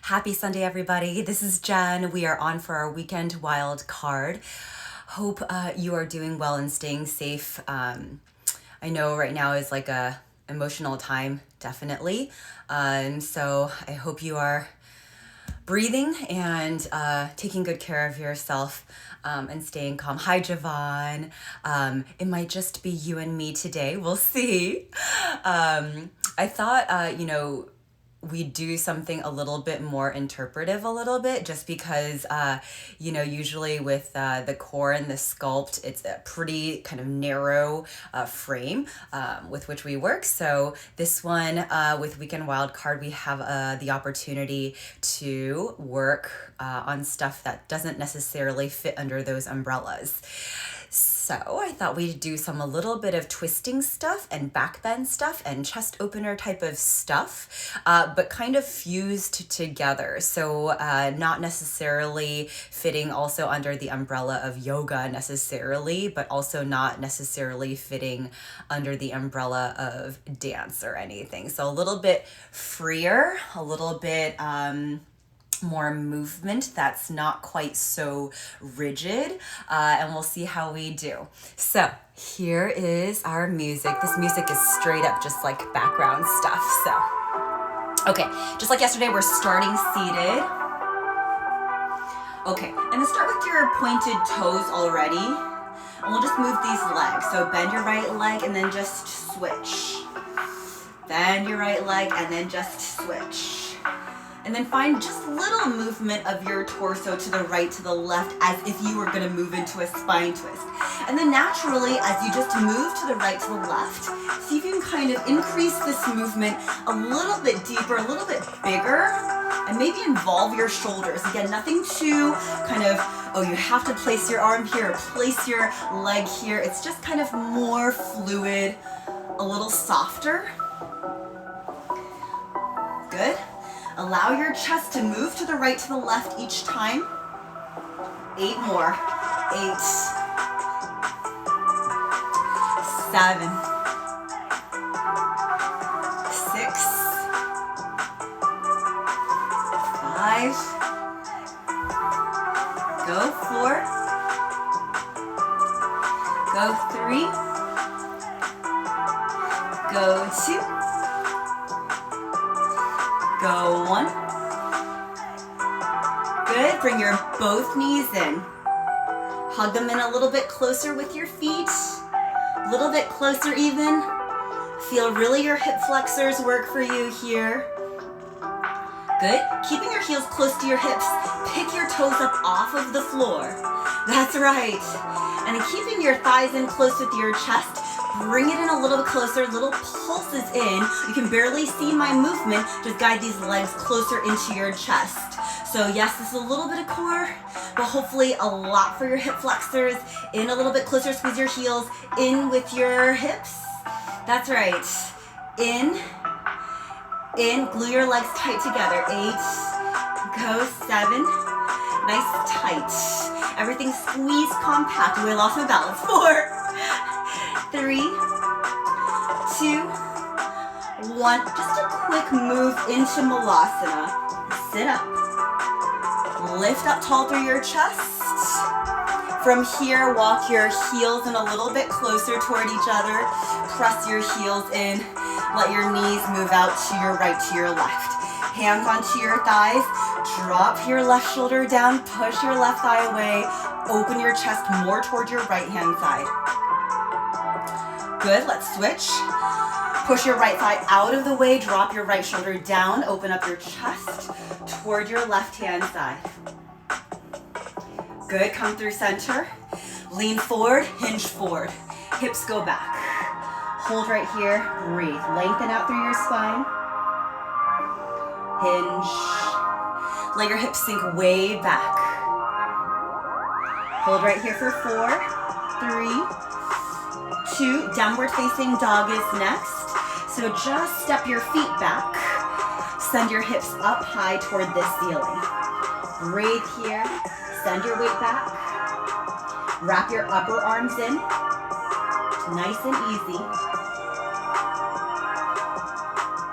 Happy Sunday, everybody. This is Jen. We are on for our weekend wild card. Hope you are doing well and staying safe. I know right now is like a emotional time, definitely. So I hope you are breathing and taking good care of yourself and staying calm. Hi, Javon. It might just be you and me today. We'll see. I thought, we'd do something a little bit more interpretive just because, usually with the core and the sculpt, it's a pretty kind of narrow frame with which we work. So this one with Weekend Wildcard, we have the opportunity to work on stuff that doesn't necessarily fit under those umbrellas. So I thought we'd do a little bit of twisting stuff and backbend stuff and chest opener type of stuff, but kind of fused together. So not necessarily fitting also under the umbrella of yoga necessarily, but also not necessarily fitting under the umbrella of dance or anything. So a little bit freer, a little bit more movement that's not quite so rigid, and we'll see how we do. So here is our music. This music is straight up just like background stuff. So okay, just like yesterday, we're starting seated. Okay, I'm gonna start with your pointed toes already, and we'll just move these legs. So bend your right leg and then just switch. Bend your right leg and then just switch. And then find just little movement of your torso to the right, to the left, as if you were gonna move into a spine twist. And then naturally, as you just move to the right, to the left, see if you can kind of increase this movement a little bit deeper, a little bit bigger, and maybe involve your shoulders. Again, nothing too kind of, oh, you have to place your arm here, or place your leg here. It's just kind of more fluid, a little softer. Good. Allow your chest to move to the right, to the left each time. 8 more. 8, 7, 6, 5. Go 4. Go 3. Go 2. Go 1. Good. Bring your both knees in. Hug them in a little bit closer with your feet. A little bit closer even. Feel really your hip flexors work for you here. Good. Keeping your heels close to your hips. Pick your toes up off of the floor. That's right. And then keeping your thighs in close with your chest. Bring it in a little bit closer, little pulses in. You can barely see my movement. Just guide these legs closer into your chest. So yes, this is a little bit of core, but hopefully a lot for your hip flexors. In a little bit closer, squeeze your heels in with your hips. That's right. In, glue your legs tight together. 8, go 7, nice tight. Everything squeezed compact. Oh, I lost my balance. 4, 3, 2, 1. Just a quick move into Malasana. Sit up. Lift up tall through your chest. From here, walk your heels in a little bit closer toward each other. Press your heels in. Let your knees move out to your right, to your left. Hands onto your thighs. Drop your left shoulder down. Push your left thigh away. Open your chest more toward your right hand side. Good, let's switch. Push your right thigh out of the way, drop your right shoulder down, open up your chest toward your left hand side. Good, come through center. Lean forward, hinge forward. Hips go back. Hold right here, breathe. Lengthen out through your spine. Hinge. Let your hips sink way back. Hold right here for 4, 3, 2, downward facing dog is next. So just step your feet back. Send your hips up high toward the ceiling. Breathe here. Send your weight back. Wrap your upper arms in. Nice and easy.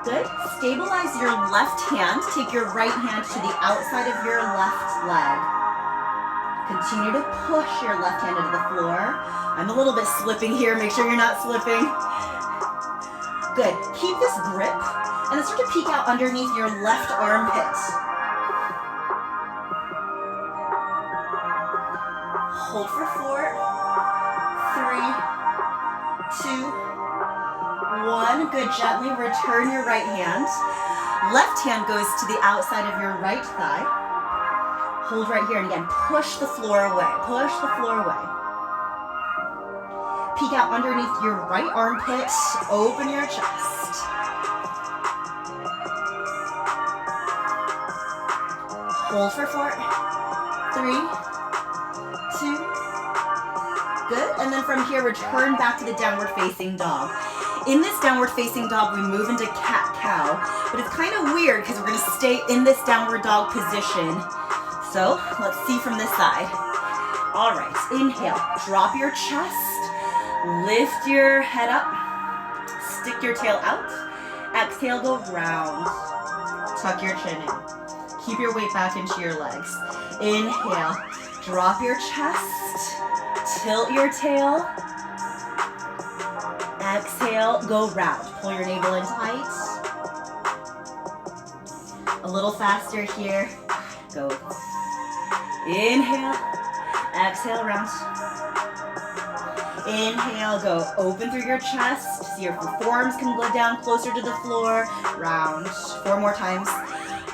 Good. stabilize your left hand. Take your right hand to the outside of your left leg. Continue to push your left hand into the floor. I'm a little bit slipping here. Make sure you're not slipping. Good. Keep this grip and then start to peek out underneath your left armpit. Hold for 4, 3, 2, 1. Good. Gently return your right hand. Left hand goes to the outside of your right thigh. Hold right here, and again, push the floor away. Push the floor away. Peek out underneath your right armpit. Open your chest. Hold for 4, 3, 2. Good. And then from here, return back to the downward facing dog. In this downward facing dog, we move into cat-cow, but it's kind of weird because we're going to stay in this downward dog position. So let's see from this side. All right, inhale, drop your chest, lift your head up, stick your tail out. Exhale, go round, tuck your chin in. Keep your weight back into your legs. Inhale, drop your chest, tilt your tail. Exhale, go round. Pull your navel in tight. A little faster here. Go. Inhale, exhale, round. Inhale, go open through your chest. So your forearms can go down closer to the floor. Round. 4 more times.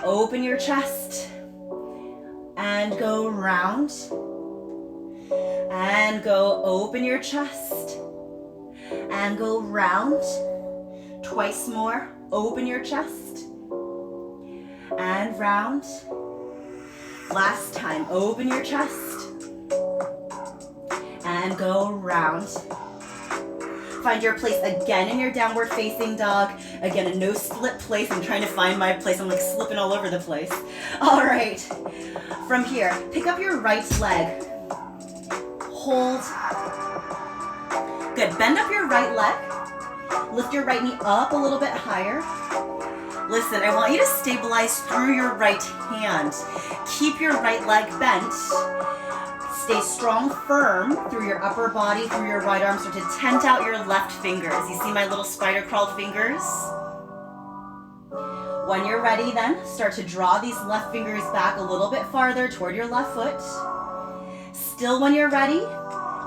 Open your chest. And go round. And go open your chest. And go round. Twice more. Open your chest. And round. Last time. Open your chest. And go round. Find your place again in your downward facing dog. Again, a no slip place. I'm trying to find my place. I'm like slipping all over the place. All right. From here, pick up your right leg. Hold. Good. Bend up your right leg. Lift your right knee up a little bit higher. Listen, I want you to stabilize through your right hand. Keep your right leg bent. Stay strong, firm through your upper body, through your right arm. Start to tent out your left fingers. You see my little spider crawled fingers? When you're ready then, start to draw these left fingers back a little bit farther toward your left foot. Still when you're ready,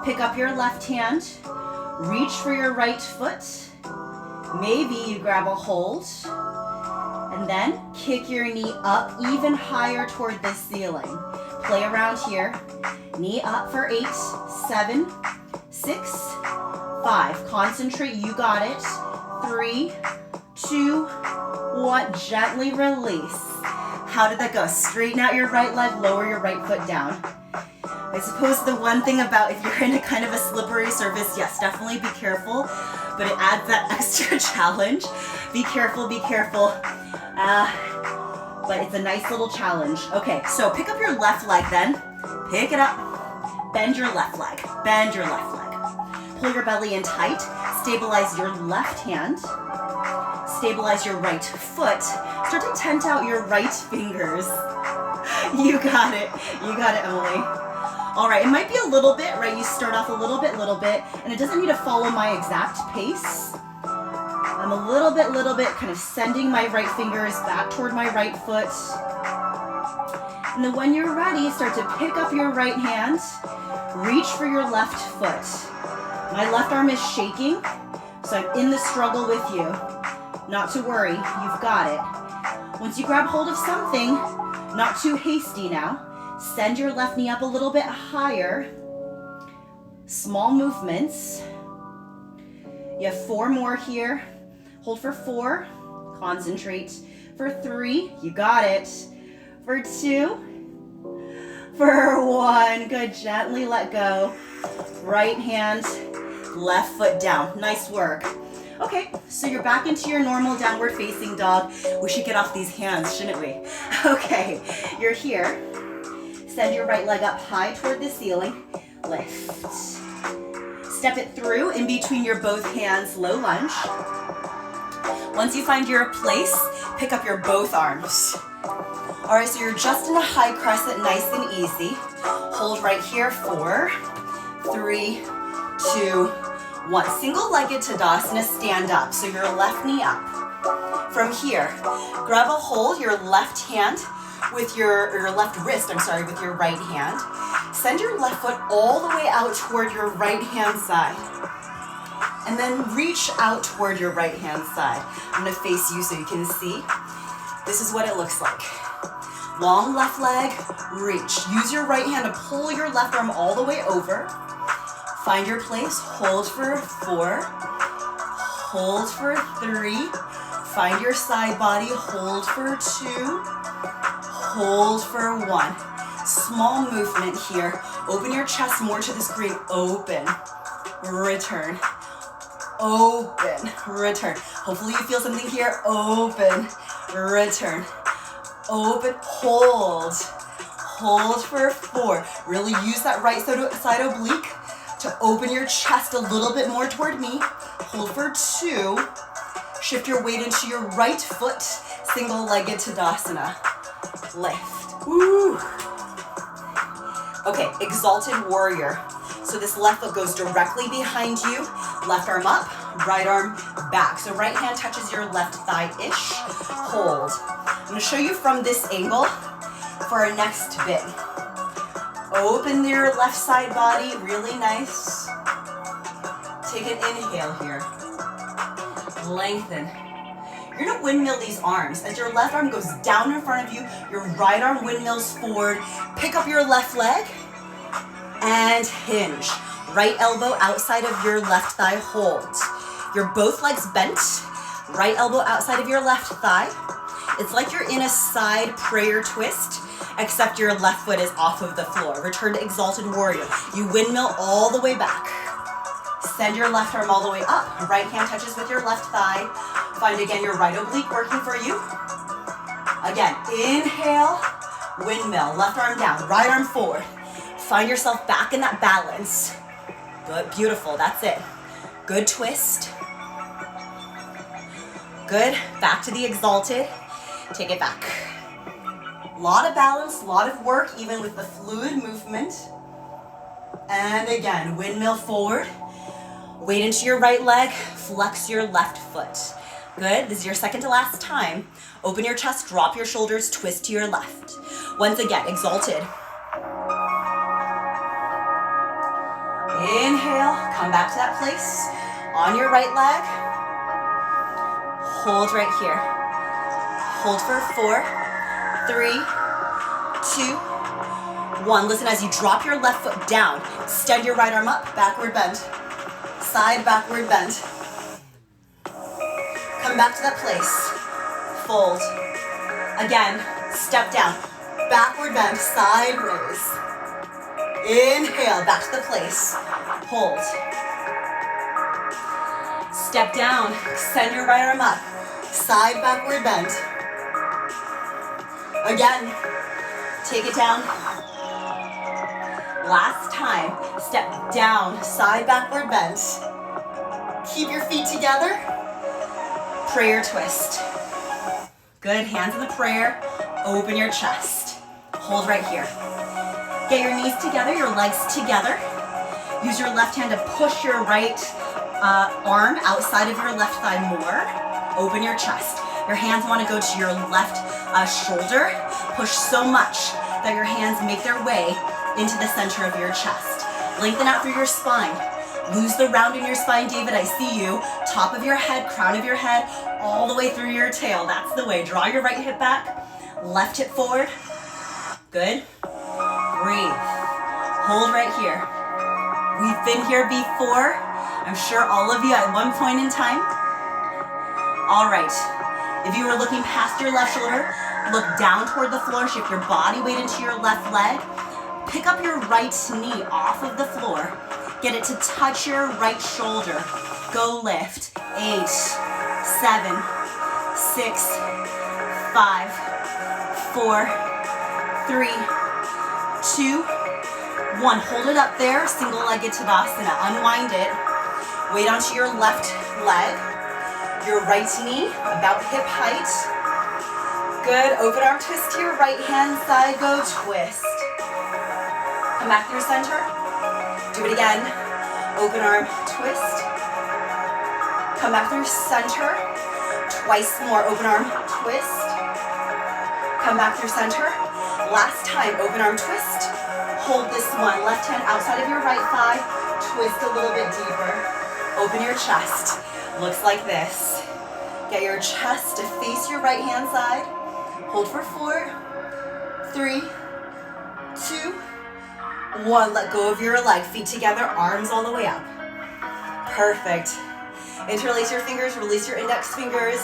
pick up your left hand. Reach for your right foot. Maybe you grab a hold. And then kick your knee up even higher toward the ceiling. Play around here. Knee up for 8, 7, 6, 5. Concentrate, you got it. 3, 2, 1. Gently release. How did that go? Straighten out your right leg, lower your right foot down. I suppose the one thing about if you're in a kind of a slippery surface, yes, definitely be careful, but it adds that extra challenge. Be careful, be careful. But it's a nice little challenge. Okay, so pick up your left leg then. Pick it up. Bend your left leg. Bend your left leg. Pull your belly in tight. Stabilize your left hand. Stabilize your right foot. Start to tent out your right fingers. You got it. You got it, Emily. All right, it might be a little bit, right? You start off a little bit, and it doesn't need to follow my exact pace. I'm a little bit, kind of sending my right fingers back toward my right foot. And then when you're ready, start to pick up your right hand, reach for your left foot. My left arm is shaking, so I'm in the struggle with you. Not to worry, you've got it. Once you grab hold of something, not too hasty now, send your left knee up a little bit higher. Small movements. You have 4 more here. Hold for 4, concentrate. For 3, you got it. For 2, for 1, good, gently let go. Right hand, left foot down, nice work. Okay, so you're back into your normal downward facing dog. We should get off these hands, shouldn't we? Okay, you're here. Send your right leg up high toward the ceiling, lift. Step it through in between your both hands, low lunge. Once you find your place, Pick up your both arms. All right, so you're just in a high crescent, nice and easy. Hold right here, 4, 3, 2, 1. Single-legged Tadasana, stand up. So your left knee up. From here, grab a hold, your left hand with your left wrist, with your right hand. Send your left foot all the way out toward your right hand side. And then reach out toward your right hand side. I'm gonna face you so you can see. This is what it looks like. Long left leg, reach. Use your right hand to pull your left arm all the way over. Find your place, hold for 4, hold for 3, find your side body, hold for 2, hold for 1. Small movement here. Open your chest more to the screen. Open, return, open, return. Hopefully you feel something here. Open, return, open, hold. Hold for 4. Really use that right side oblique to open your chest a little bit more toward me. Hold for 2. Shift your weight into your right foot. Single-legged Tadasana. Lift. Woo. Okay, exalted warrior. So this left foot goes directly behind you. Left arm up, right arm back. So right hand touches your left thigh-ish. Hold. I'm gonna show you from this angle for our next bit. Open your left side body, really nice. Take an inhale here. Lengthen. You're gonna windmill these arms. As your left arm goes down in front of you, your right arm windmills forward. Pick up your left leg and hinge. Right elbow outside of your left thigh, hold. Your both legs bent. Right elbow outside of your left thigh. It's like you're in a side prayer twist, except your left foot is off of the floor. Return to exalted warrior. You windmill all the way back. Send your left arm all the way up. Right hand touches with your left thigh. Find again your right oblique working for you. Again, inhale, windmill. Left arm down, right arm forward. Find yourself back in that balance. Good, beautiful, that's it. Good twist. Good, back to the exalted. Take it back. Lot of balance, lot of work, even with the fluid movement. And again, windmill forward. Weight into your right leg, flex your left foot. Good, this is your second to last time. Open your chest, drop your shoulders, twist to your left. Once again, exalted. Inhale, come back to that place. On your right leg. Hold right here. Hold for 4, 3, 2, 1. Listen, as you drop your left foot down, extend your right arm up, backward bend. Side, backward bend. Come back to that place. Fold. Again, step down. Backward bend, sideways. Inhale, back to the place. Hold. Step down, extend your right arm up. Side, backward bend. Again, take it down. Last time, step down, side, backward bend. Keep your feet together. Prayer twist. Good, hands in the prayer. Open your chest. Hold right here. Get your knees together, your legs together. Use your left hand to push your right arm outside of your left thigh more. Open your chest. Your hands want to go to your left shoulder. Push so much that your hands make their way into the center of your chest. Lengthen out through your spine. Lose the round in your spine, David, I see you. Top of your head, crown of your head, all the way through your tail. That's the way. Draw your right hip back, left hip forward. Good. Breathe. Hold right here. We've been here before. I'm sure all of you at one point in time. All right. If you were looking past your left shoulder, look down toward the floor. Shift your body weight into your left leg. Pick up your right knee off of the floor. Get it to touch your right shoulder. Go lift. 8, 7, 6, 5, 4, 3, 2, 1. Hold it up there. Single-legged Tadasana. Unwind it. Weight onto your left leg. Your right knee about hip height. Good, open arm twist to your right hand side, go twist. Come back through center. Do it again. Open arm twist. Come back through center. Twice more, open arm twist. Come back through center. Last time, open arm twist. Hold this one, left hand outside of your right thigh. Twist a little bit deeper. Open your chest. Looks like this. Get your chest to face your right hand side. Hold for 4, 3, 2, 1. Let go of your leg. Feet together, arms all the way up. Perfect. Interlace your fingers, release your index fingers.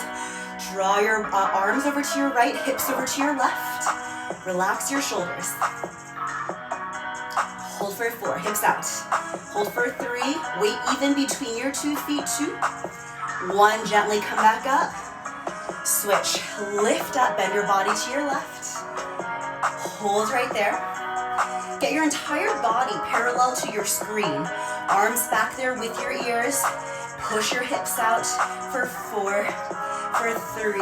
Draw your arms over to your right, hips over to your left. Relax your shoulders. Hold for 4, hips out. Hold for 3, weight even between your 2 feet, 2. 1, gently come back up. Switch, lift up, bend your body to your left. Hold right there. Get your entire body parallel to your screen. Arms back there with your ears. Push your hips out for 4, for 3,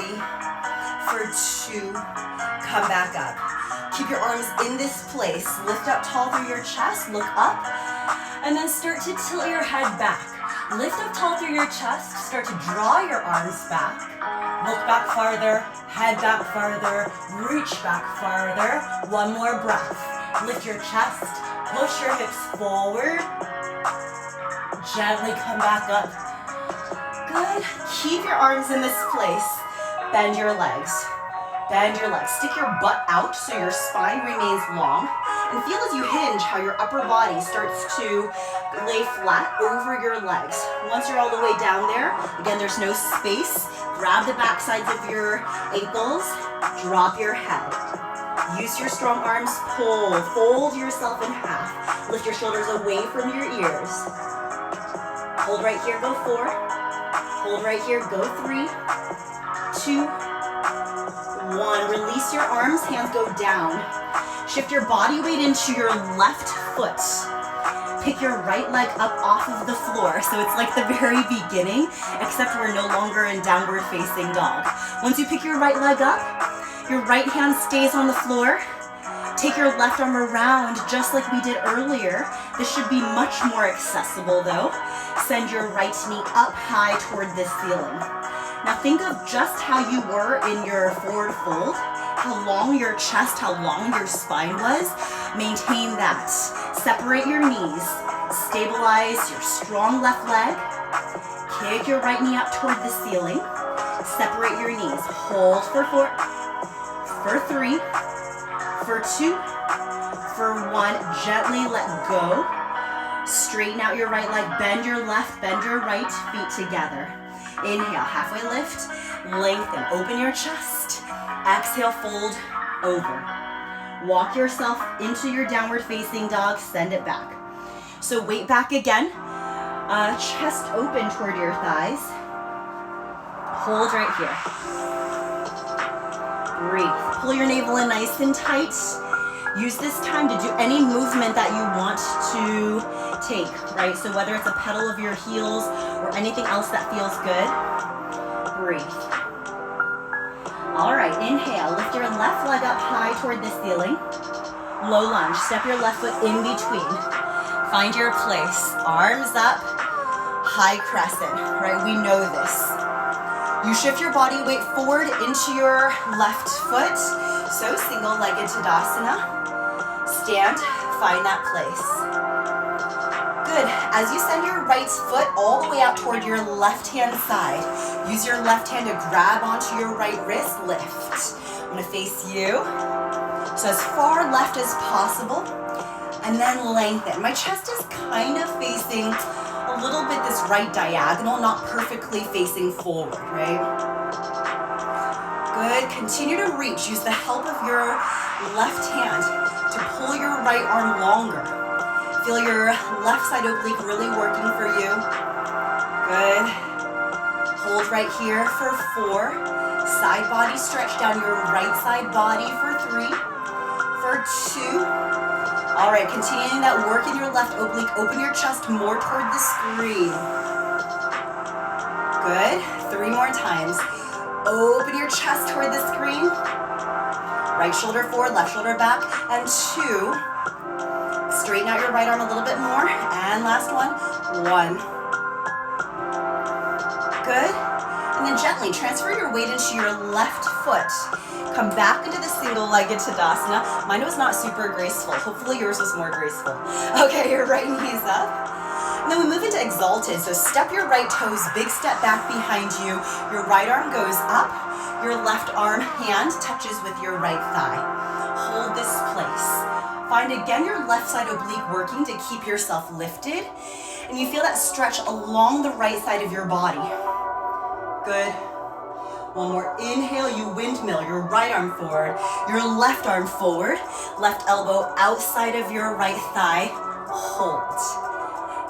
for 2. Come back up. Keep your arms in this place. Lift up tall through your chest, look up, and then start to tilt your head back. Lift up tall through your chest, start to draw your arms back. Look back farther, head back farther, reach back farther. One more breath. Lift your chest, push your hips forward. Gently come back up. Good. Keep your arms in this place. Bend your legs. Bend your legs. Stick your butt out so your spine remains long. And feel as you hinge how your upper body starts to lay flat over your legs. Once you're all the way down there, again, there's no space. Grab the back sides of your ankles. Drop your head. Use your strong arms. Pull. Fold yourself in half. Lift your shoulders away from your ears. Hold right here. Go 4. Hold right here. Go 3, 2, 1. Release your arms. Hands go down. Shift your body weight into your left foot. Pick your right leg up off of the floor. So it's like the very beginning, except we're no longer in downward facing dog. Once you pick your right leg up, your right hand stays on the floor. Take your left arm around just like we did earlier. This should be much more accessible though. Send your right knee up high toward the ceiling. Now think of just how you were in your forward fold, how long your chest, how long your spine was. Maintain that. Separate your knees. Stabilize your strong left leg. Kick your right knee up toward the ceiling. Separate your knees. Hold for 4, for 3, for 2, for 1. Gently let go. Straighten out your right leg. Bend your left, bend your right. Feet together. Inhale, halfway lift. Lengthen, open your chest. Exhale, fold over. Walk yourself into your downward facing dog. Send it back. So weight back again. Chest open toward your thighs. Hold right here. Breathe. Pull your navel in nice and tight. Use this time to do any movement that you want to take, right? So whether it's a pedal of your heels or anything else that feels good, breathe. All right, inhale. Lift your left leg up high toward the ceiling. Low lunge. Step your left foot in between. Find your place. Arms up. High crescent, right? We know this. You shift your body weight forward into your left foot. So single-legged Tadasana. Stand, find that place. Good. As you send your right foot all the way out toward your left-hand side, use your left hand to grab onto your right wrist, lift. I'm gonna face you. So as far left as possible, and then lengthen. My chest is kind of facing a little bit this right diagonal, not perfectly facing forward, right? Good. Continue to reach. Use the help of your left hand to pull your right arm longer. Feel your left side oblique really working for you. Good. Hold right here for 4. Side body stretch down your right side body for 3, for 2. All right, continuing that work in your left oblique. Open your chest more toward the screen. Good. 3 more times. Open your chest toward the screen. Right shoulder forward, left shoulder back, and 2. Straighten out your right arm a little bit more, and last one, 1. Good. And then gently transfer your weight into your left foot. Come back into the single-legged Tadasana. Mine was not super graceful. Hopefully yours was more graceful. Okay, your right knee's up. And then we move into exalted. So step your right toes, big step back behind you. Your right arm goes up. Your left arm hand touches with your right thigh. Hold this place. Find again your left side oblique working to keep yourself lifted. And you feel that stretch along the right side of your body. Good. One more inhale, you windmill, your right arm forward, your left arm forward, left elbow outside of your right thigh, hold.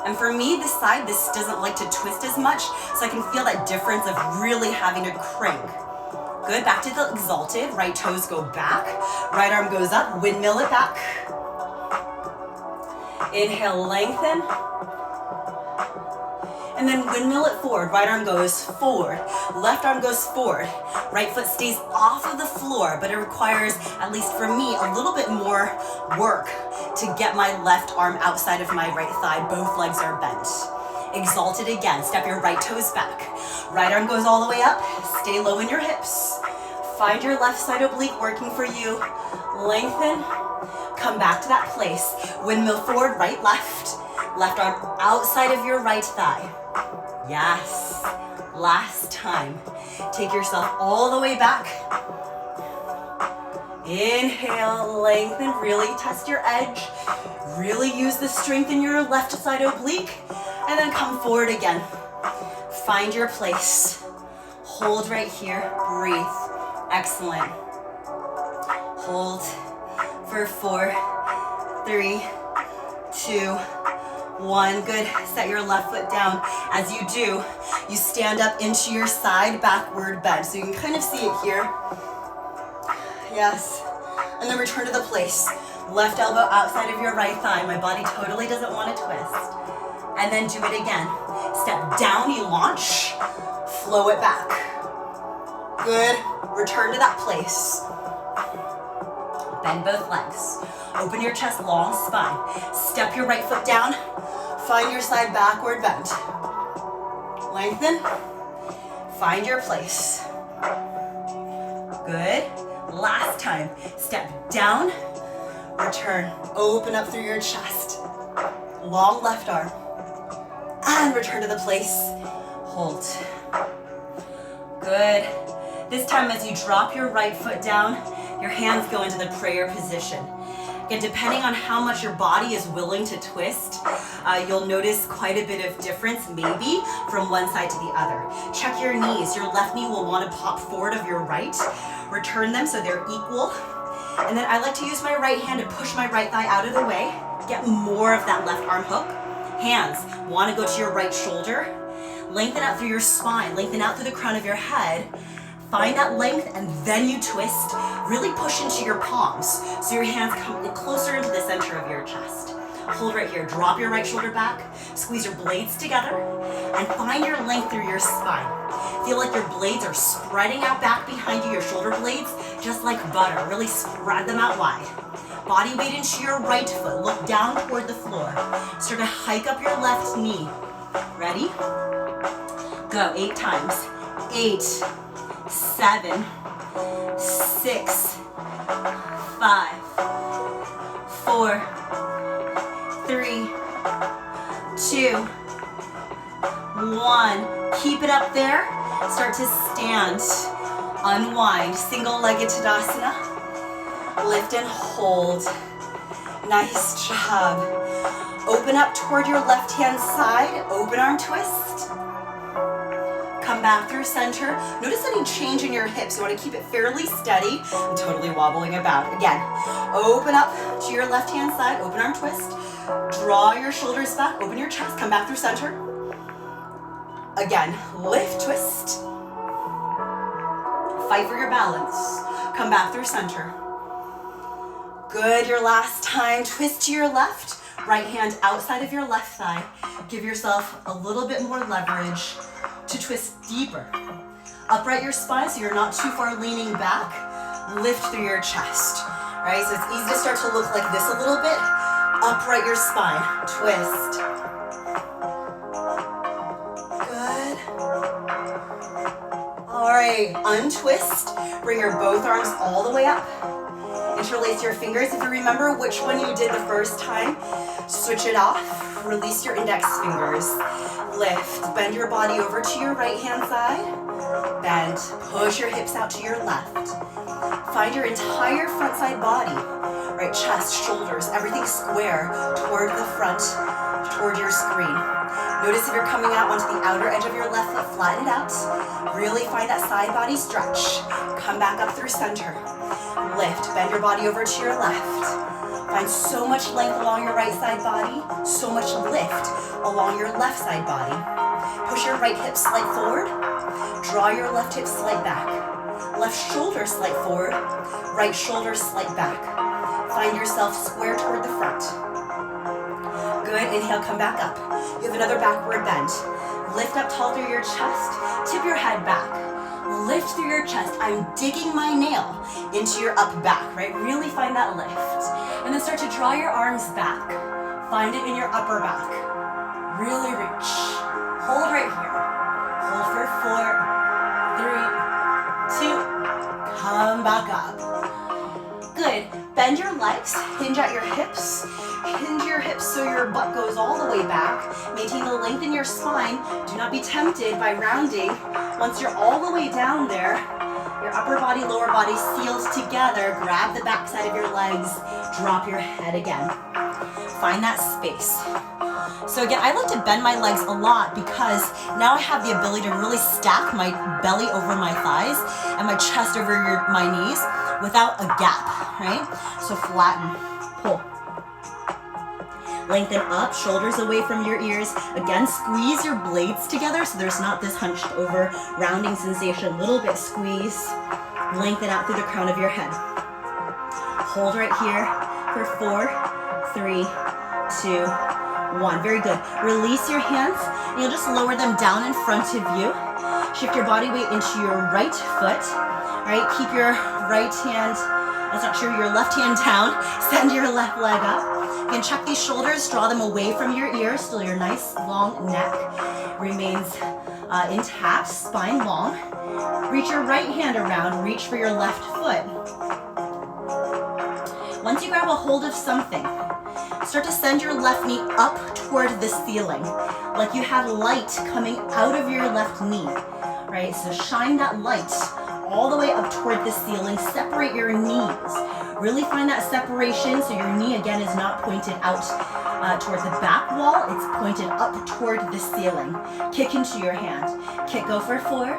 And for me, this side, this doesn't like to twist as much, so I can feel that difference of really having to crank. Good, back to the exalted, right toes go back, right arm goes up, windmill it back. Inhale, lengthen. And then windmill it forward. Right arm goes forward. Left arm goes forward. Right foot stays off of the floor, but it requires, at least for me, a little bit more work to get my left arm outside of my right thigh. Both legs are bent. Exalted again. Step your right toes back. Right arm goes all the way up. Stay low in your hips. Find your left side oblique working for you. Lengthen. Come back to that place. Windmill forward, right, left. Left arm outside of your right thigh. Yes. Last time. Take yourself all the way back. Inhale, lengthen, really test your edge. Really use the strength in your left side oblique. And then come forward again. Find your place. Hold right here. Breathe. Excellent. Hold for 4, 3, 2, 1. Good. Set your left foot down. As you do, you stand up into your side backward bend. So you can kind of see it here. Yes. And then return to the place. Left elbow outside of your right thigh. My body totally doesn't want to twist. And then do it again. Step down, you launch. Flow it back. Good. Return to that place. Bend both legs. Open your chest, long spine. Step your right foot down. Find your side backward bend. Lengthen. Find your place. Good. Last time. Step down. Return. Open up through your chest. Long left arm. And return to the place. Hold. Good. This time as you drop your right foot down, your hands go into the prayer position. Again, depending on how much your body is willing to twist, you'll notice quite a bit of difference, maybe, from one side to the other. Check your knees. Your left knee will want to pop forward of your right. Return them so they're equal. And then I like to use my right hand to push my right thigh out of the way. Get more of that left arm hook. Hands want to go to your right shoulder. Lengthen out through your spine. Lengthen out through the crown of your head. Find that length and then you twist. Really push into your palms so your hands come closer into the center of your chest. Hold right here. Drop your right shoulder back. Squeeze your blades together and find your length through your spine. Feel like your blades are spreading out back behind you, your shoulder blades, just like butter. Really spread them out wide. Body weight into your right foot. Look down toward the floor. Start to hike up your left knee. Ready? Go. 8 times. 8, 7, 6, 5, 4, 3, 2, 1. Keep it up there. Start to stand. Unwind. Single-legged Tadasana. Lift and hold. Nice job. Open up toward your left-hand side. Open arm twist. Come back through center. Notice any change in your hips. You want to keep it fairly steady. I'm totally wobbling about. Again, open up to your left-hand side. Open arm twist. Draw your shoulders back. Open your chest. Come back through center. Again, lift, twist. Fight for your balance. Come back through center. Good. Your last time. Twist to your left. Right hand outside of your left thigh. Give yourself a little bit more leverage to twist deeper. Upright your spine so you're not too far leaning back. lift through your chest, right? So it's easy to start to look like this a little bit. Upright your spine, twist. Good. All right, untwist. Bring your both arms all the way up. Interlace your fingers. If you remember which one you did the first time, switch it off. Release your index fingers. Lift. Bend your body over to your right hand side. Bend. Push your hips out to your left. Find your entire front side body. Right, chest, shoulders, everything square toward the front, toward your screen. Notice if you're coming out onto the outer edge of your left foot, flatten it out. Really find that side body stretch. Come back up through center. Lift, bend your body over to your left. Find so much length along your right side body, so much lift along your left side body. Push your right hip slight forward. Draw your left hip slight back. Left shoulder slight forward. Right shoulder slight back. Find yourself square toward the front. Good, inhale, come back up. You have another backward bend. Lift up tall through your chest, tip your head back. Lift through your chest. I'm digging my nail into your up back, right? Really find that lift. And then start to draw your arms back. Find it in your upper back. Really reach. Hold right here. Hold for 4, 3, 2, come back up. Good. Bend your legs, hinge at your hips. Hinge your hips so your butt goes all the way back. Maintain the length in your spine. Do not be tempted by rounding. Once you're all the way down there, your upper body, lower body sealed together. Grab the back side of your legs. Drop your head again. Find that space. So again, I like to bend my legs a lot because now I have the ability to really stack my belly over my thighs and my chest over my knees without a gap, right? So flatten, pull. Lengthen up, shoulders away from your ears. Again, squeeze your blades together so there's not this hunched over rounding sensation. Little bit squeeze. Lengthen out through the crown of your head. Hold right here for 4, 3, 2, 1. Very good. Release your hands and you'll just lower them down in front of you. Shift your body weight into your right foot. Right? Keep your right hand, that's not true, your left hand down. Send your left leg up. You can check these shoulders, draw them away from your ears. Still your nice long neck remains intact, spine long. Reach your right hand around, reach for your left foot. Once you grab a hold of something, start to send your left knee up toward the ceiling, like you have light coming out of your left knee, right? So shine that light all the way up toward the ceiling. Separate your knees. Really find that separation so your knee again is not pointed out toward the back wall. It's pointed up toward the ceiling. Kick into your hand. Kick, go for 4,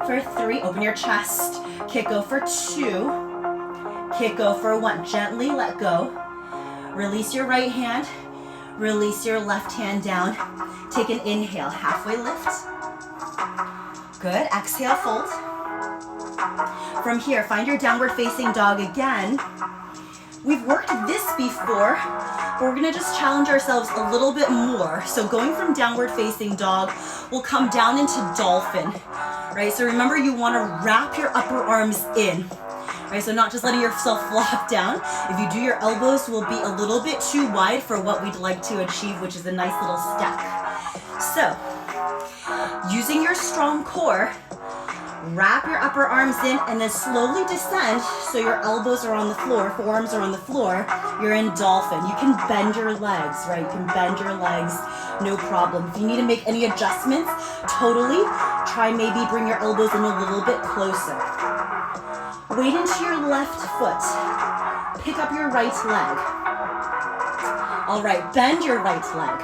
for 3, open your chest. Kick, go for 2. Kick, go for 1. Gently let go. Release your right hand. Release your left hand down. Take an inhale, halfway lift. Good, exhale, fold. From here, find your downward facing dog again. We've worked this before, but we're gonna just challenge ourselves a little bit more. So going from downward facing dog, we'll come down into dolphin, right? So remember, you wanna wrap your upper arms in, right? So not just letting yourself flop down. If you do, your elbows will be a little bit too wide for what we'd like to achieve, which is a nice little step. So, using your strong core, wrap your upper arms in and then slowly descend so your elbows are on the floor, forearms are on the floor. You're in dolphin. You can bend your legs, right? You can bend your legs, no problem. If you need to make any adjustments, totally. Try maybe bring your elbows in a little bit closer. Weight into your left foot. Pick up your right leg. All right, bend your right leg.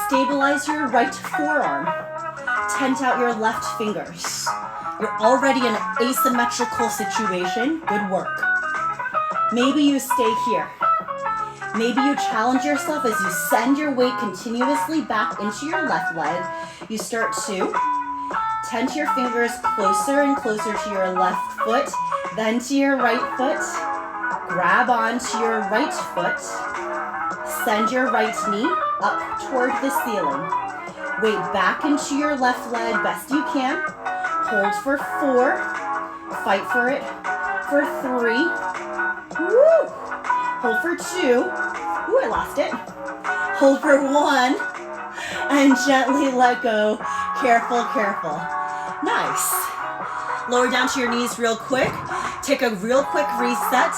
Stabilize your right forearm. Tent out your left fingers. You're already in an asymmetrical situation. Good work. Maybe you stay here. Maybe you challenge yourself as you send your weight continuously back into your left leg. You start to tent your fingers closer and closer to your left foot, then to your right foot. Grab onto your right foot. Send your right knee up toward the ceiling. Weight back into your left leg best you can. Hold for 4. Fight for it. for 3. Woo. Hold for 2. Ooh, I lost it. Hold for 1. And gently let go. Careful, careful. Nice. Lower down to your knees real quick. Take a real quick reset.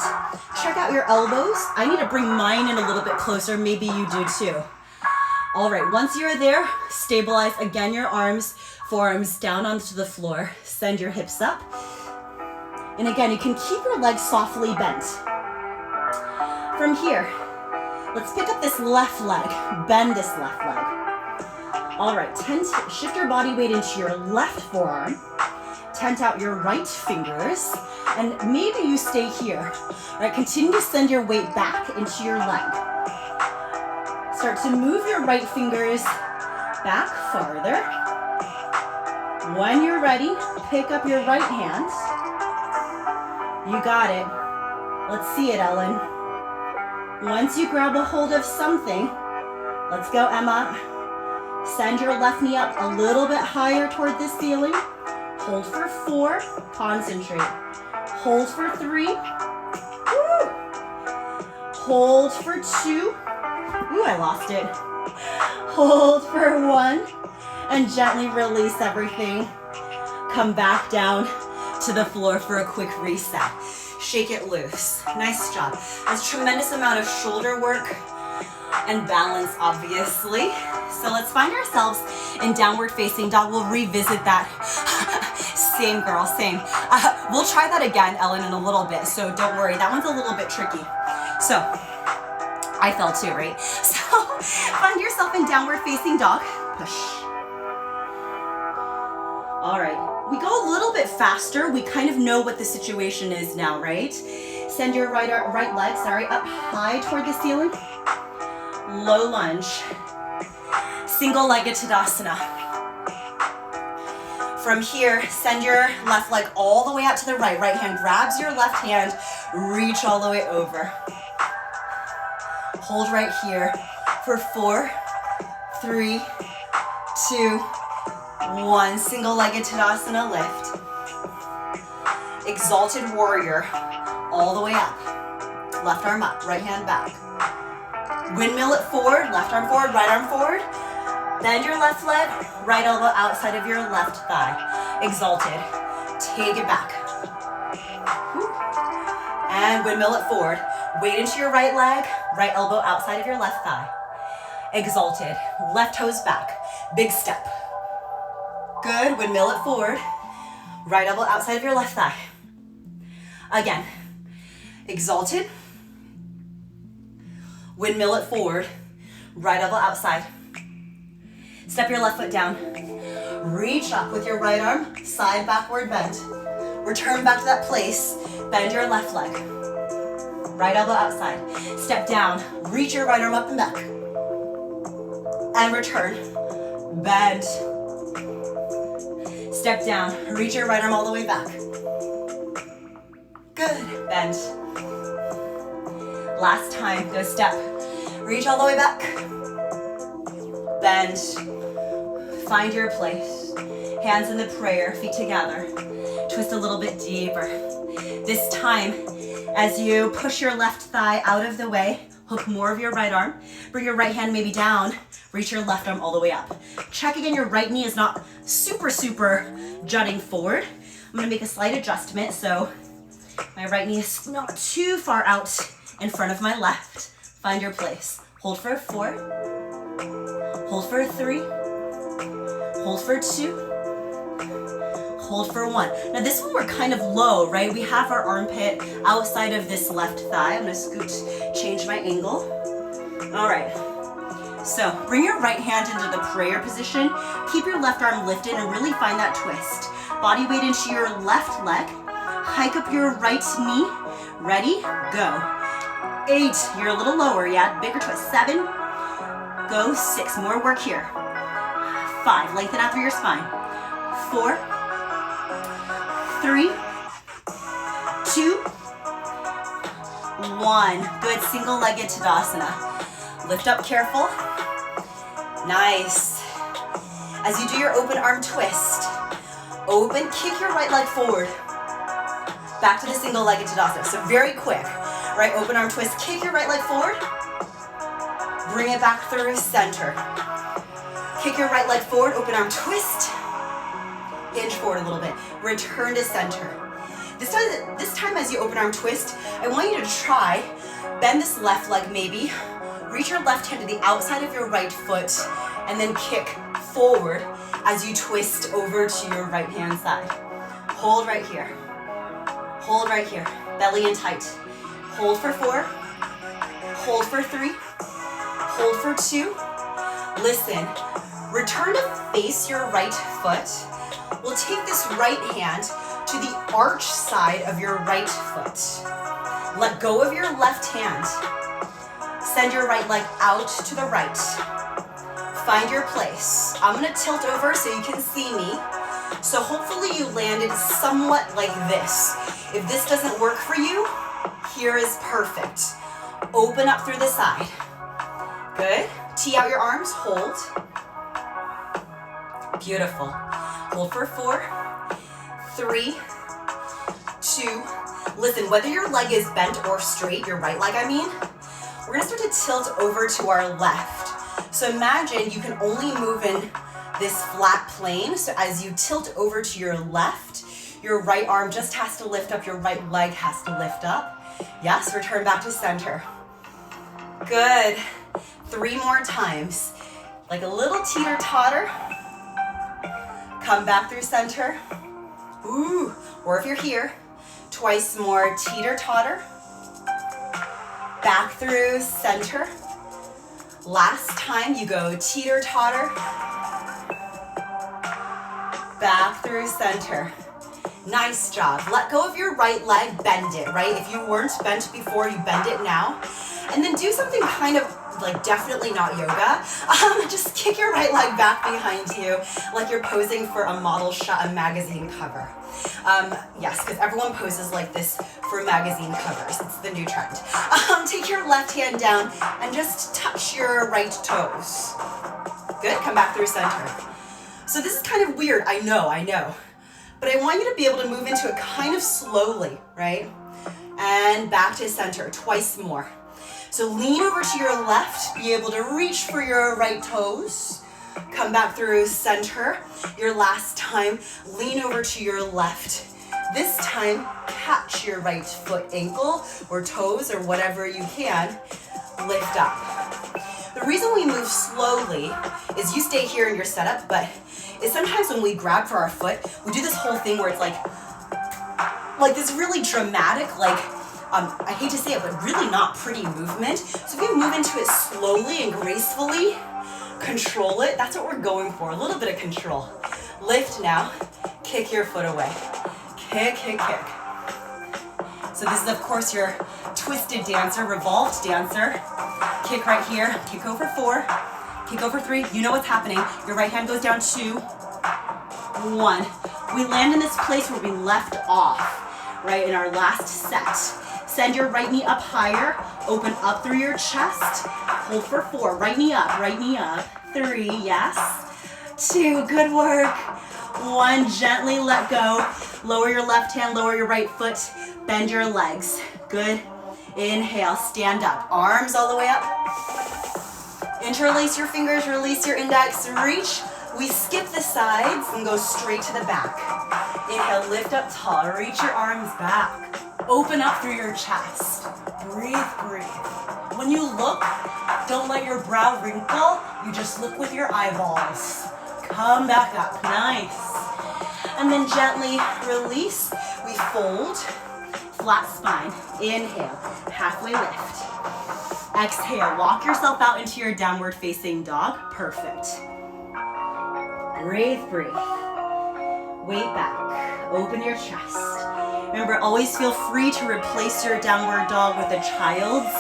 Check out your elbows. I need to bring mine in a little bit closer. Maybe you do too. All right, once you're there, stabilize again your arms, forearms down onto the floor. Send your hips up. And again, you can keep your legs softly bent. From here, let's pick up this left leg. Bend this left leg. All right, shift your body weight into your left forearm. Tent out your right fingers, and maybe you stay here. All right, continue to send your weight back into your leg. Start to move your right fingers back farther. When you're ready, pick up your right hand. You got it. Let's see it, Ellen. Once you grab a hold of something, let's go, Emma. Send your left knee up a little bit higher toward the ceiling. Hold for 4, concentrate. Hold for 3. Woo. Hold for 2. Ooh, I lost it. Hold for 1, and gently release everything. Come back down to the floor for a quick reset. Shake it loose. Nice job. There's a tremendous amount of shoulder work and balance, obviously. So let's find ourselves in downward facing dog. We'll revisit that. Same girl, same. We'll try that again, Ellen, in a little bit. So don't worry, that one's a little bit tricky. So I fell too, right? So find yourself in downward facing dog. Push. All right, we go a little bit faster. We kind of know what the situation is now, right? Send your right leg, up high toward the ceiling. Low lunge. Single-legged Tadasana. From here, send your left leg all the way out to the right. Right hand grabs your left hand, reach all the way over. Hold right here for 4, 3, 2, 1. Single-legged Tadasana lift. Exalted warrior, all the way up. Left arm up, right hand back. Windmill it forward, left arm forward, right arm forward. Bend your left leg, right elbow outside of your left thigh. Exalted. Take it back. And windmill it forward. Weight into your right leg, right elbow outside of your left thigh. Exalted. Left toes back. Big step. Good. Windmill it forward. Right elbow outside of your left thigh. Again. Exalted. Windmill it forward. Right elbow outside. Step your left foot down. Reach up with your right arm, side backward bend. Return back to that place. Bend your left leg. Right elbow outside. Step down. Reach your right arm up and back. And return. Bend. Step down. Reach your right arm all the way back. Good. Bend. Last time. Go step. Reach all the way back. Bend. Find your place. Hands in the prayer, feet together. Twist a little bit deeper. This time, as you push your left thigh out of the way, hook more of your right arm. Bring your right hand maybe down. Reach your left arm all the way up. Check again, your right knee is not super jutting forward. I'm gonna make a slight adjustment so my right knee is not too far out in front of my left. Find your place. Hold for 4. Hold for 3. Hold for 2. Hold for 1. Now this one we're kind of low, right? We have our armpit outside of this left thigh. I'm gonna change my angle. All right. So bring your right hand into the prayer position. Keep your left arm lifted and really find that twist. Body weight into your left leg. Hike up your right knee. Ready? Go. 8. You're a little lower, yeah? Bigger twist. 7. Go. 6. More work here. 5. Lengthen out through your spine. 4. 3. 2. 1. Good. Single-legged Tadasana. Lift up careful. Nice. As you do your open arm twist, open, kick your right leg forward. Back to the single-legged Tadasana. So very quick, right? Open arm twist, kick your right leg forward. Bring it back through center. Kick your right leg forward, open arm twist. Inch forward a little bit. Return to center. This time as you open arm twist, I want you to try, bend this left leg maybe, reach your left hand to the outside of your right foot, and then kick forward as you twist over to your right hand side. Hold right here. Hold right here. Belly in tight. Hold for 4. Hold for 3. Hold for 2. Listen. Return to face your right foot. We'll take this right hand to the arch side of your right foot. Let go of your left hand. Send your right leg out to the right. Find your place. I'm gonna tilt over so you can see me. So hopefully you landed somewhat like this. If this doesn't work for you, here is perfect. Open up through the side. Good. Tee out your arms, hold. Beautiful. Hold for 4, 3, 2. Listen, whether your leg is bent or straight, your right leg I mean, we're gonna start to tilt over to our left. So imagine you can only move in this flat plane. So as you tilt over to your left, your right arm just has to lift up, your right leg has to lift up. Yes, return back to center. Good. 3 more times. Like a little teeter-totter. Come back through center. Ooh. Or if you're here, twice more teeter-totter. Back through center. Last time you go teeter-totter. Back through center. Nice job. Let go of your right leg, bend it, right? If you weren't bent before, you bend it now. And then do something kind of like definitely not yoga. Just kick your right leg back behind you like you're posing for a model shot, a magazine cover. Yes, because everyone poses like this for magazine covers. It's the new trend. Take your left hand down and just touch your right toes. Good, come back through center. So this is kind of weird, I know. But I want you to be able to move into it kind of slowly, right? And back to center, twice more. So lean over to your left, be able to reach for your right toes. Come back through center. Your last time, lean over to your left. This time, catch your right foot ankle or toes or whatever you can. Lift up. The reason we move slowly is you stay here in your setup, but is sometimes when we grab for our foot, we do this whole thing where it's like this really dramatic, I hate to say it, but really not pretty movement. So if you move into it slowly and gracefully, control it, that's what we're going for, a little bit of control. Lift now, kick your foot away. Kick, kick, kick. So this is of course your twisted dancer, revolved dancer. Kick right here, kick over 4, kick over 3, you know what's happening. Your right hand goes down 2, 1. We land in this place where we left off, right, in our last set. Send your right knee up higher, open up through your chest, hold for 4, right knee up, 3, yes, 2, good work, 1, gently let go, lower your left hand, lower your right foot, bend your legs, good, inhale, stand up, arms all the way up, interlace your fingers, release your index, reach, we skip the sides and go straight to the back, inhale, lift up tall, reach your arms back. Open up through your chest. Breathe, breathe. When you look, don't let your brow wrinkle. You just look with your eyeballs. Come back up. Nice. And then gently release. We fold. Flat spine. Inhale. Halfway lift. Exhale. Walk yourself out into your downward facing dog. Perfect. Breathe, breathe. Weight back. Open your chest. Remember, always feel free to replace your downward dog with a child's,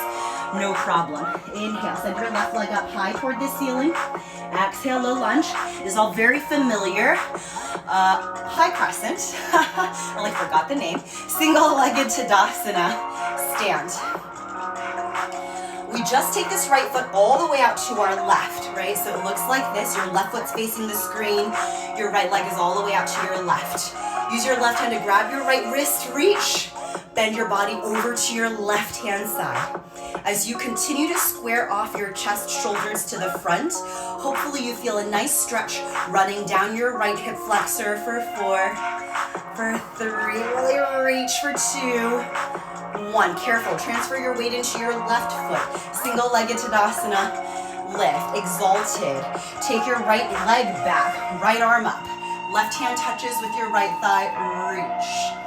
no problem. Inhale, send your left leg up high toward the ceiling. Exhale, low lunge. This is all very familiar. High crescent, I forgot the name. Single-legged Tadasana, stand. We just take this right foot all the way out to our left, right? So it looks like this, your left foot's facing the screen, your right leg is all the way out to your left. Use your left hand to grab your right wrist, reach. Bend your body over to your left-hand side. As you continue to square off your chest, shoulders to the front, hopefully you feel a nice stretch running down your right hip flexor for 4, for 3, really reach for 2, 1. Careful, transfer your weight into your left foot. Single-legged Tadasana, lift, exalted. Take your right leg back, right arm up. Left hand touches with your right thigh, reach.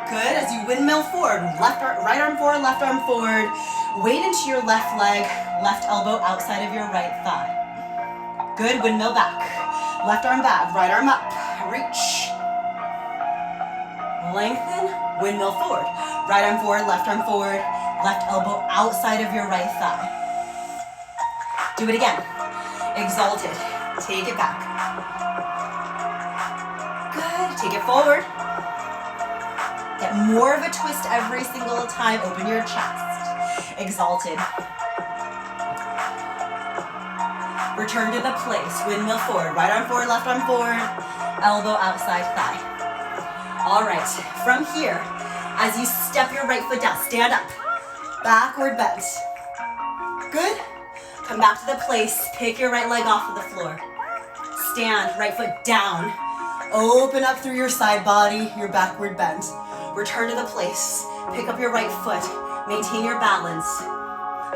Good, as you windmill forward, right arm forward, left arm forward. Weight into your left leg, left elbow outside of your right thigh. Good, windmill back. Left arm back, right arm up, reach. Lengthen, windmill forward. Right arm forward, left elbow outside of your right thigh. Do it again. Exalted, take it back. Good, take it forward. Get more of a twist every single time. Open your chest. Exalted. Return to the place. Windmill forward. Right arm forward, left arm forward. Elbow outside thigh. All right. From here, as you step your right foot down, stand up. Backward bend. Good. Come back to the place. Pick your right leg off of the floor. Stand. Right foot down. Open up through your side body, your backward bend. Return to the place. Pick up your right foot. Maintain your balance.